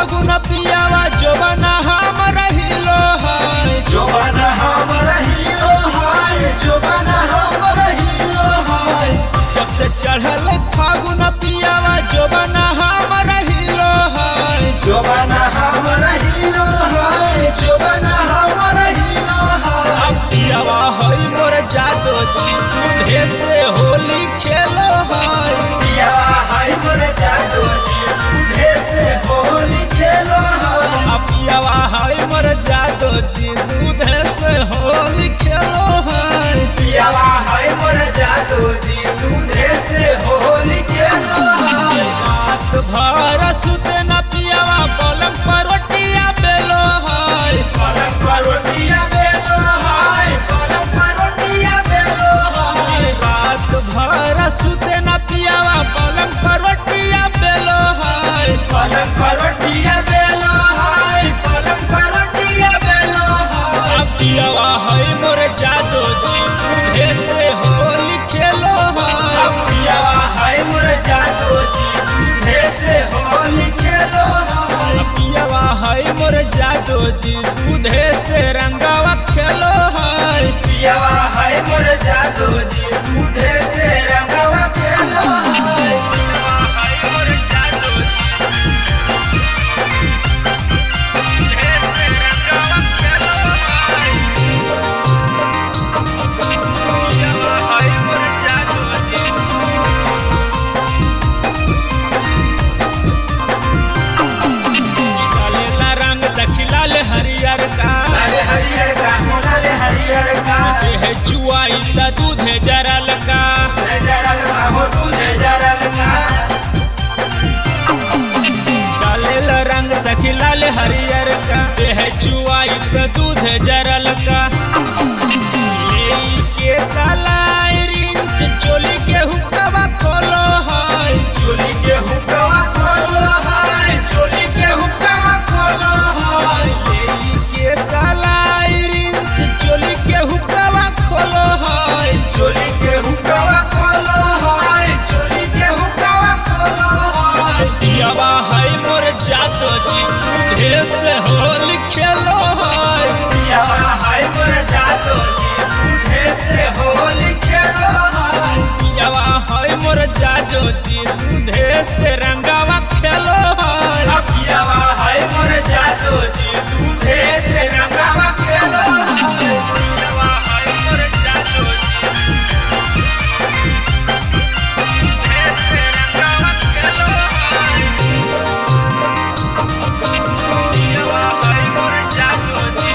फागुन पियावा जोबना हम रहिलो है जोबना हम रहिलो है जोबना हम रहिलो है जब से चढ़ल फागुन पियावा जोबना हम रहिलो है जोबना हम रहिलो है जोबना हम रहिलो है अब पियावा है मोर जादो जी दूधे से होली खेलो है पियावा है मोर जादो जी दूधे से होली खेलो है अब पियावा है मोर जादो जी दूधे से होली खेलो है पियावा है मोर जादो जी दूधे से होली खेलो है रात भर सुते न पियावा पलंग पर रोटियां बेलो है पलंग पर रोटियां बेलो है पलंग पर रोटियां बेलो है रात भर सुते न पियावा पलंग पर रोटियां बेलो है पलंग पर रोटियां बेलो है पलंग पर रोटियां बेलो है अब पियावा है मोर जादो जी दूधे से होली खेलो है पियावा है मोर जादो जी दूधे से होली खेलो है पियावा है मोर जादो जी दूधे से रंगावा खेलो है पियावा है मोर जादो जी दूधे से रंगवा खेलो है पियावा है मोर जादो जी दूधे से रंगावा खेलो है पियावा है मोर जादो जी कालेला रंग सखी लाल हरियर का लाल हरियर का लाल हरियर का है जुआई ला दूधे जरल का जरल का हो दूधे जरल का कालेला रंग सखी लाल हरियर का है जुआई ला दूधे जरल का लेई के सलाई रिंच चोली के हुक्का खोलो है चोली के हुक्का खोलो है चोली के हुक्का खोलो है लेई के सलाई रिंच चोली के हुक्का खोलो है चोली के हुक्का खोलो है चोली के हुक्का खोलो है पियावा है मोर जादो जी दूधे से होली खेलो है पियावा है मोर जादो जी दूधे से होली खेलो है पियावा है मोर जादो जी दूधे से रंगावा खेलो है पियावा है मोर जादो जी दूधे से रंगावा खेलो है पियावा है मोर जादो जी दूधे से रंगावा खेलो है पियावा है मोर जादो जी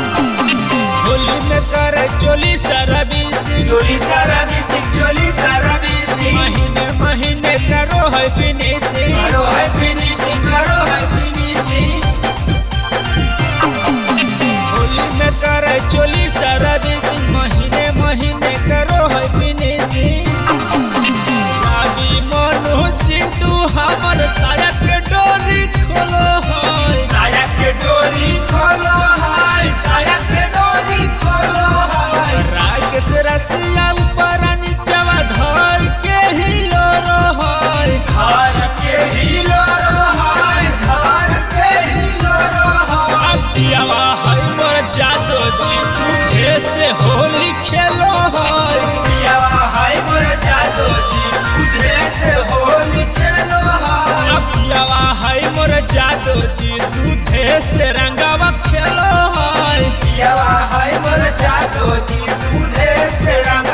होली में करे चोली सरबी सिंह चोली सारा बिसिक चोली सारा बिसिक महीने महीने करो है फिनिशिंग करो है फिनिशिंग करो है फिनिशिंग होली में करे चोली सरबी सिंह महीने महीने करो है फिनिशिंग रावी मनु सिंटू हमर साया के डोरी खोलो है साया के डोरी खोलो है साया के डोरी खोलो है राग से रसिया ऊपर नीचवा धर के हिलो है घर के हिलो है घर के हिलो है अब पियावा है मोर जादो जी दूधे से होली खेलो है पियावा है मोर जादो जी दूधे से होली खेलो है अब पियावा है मोर जादो जी दूधे से रंगावा खेलो है पियावा है मोर जादो जी दूधे से रंग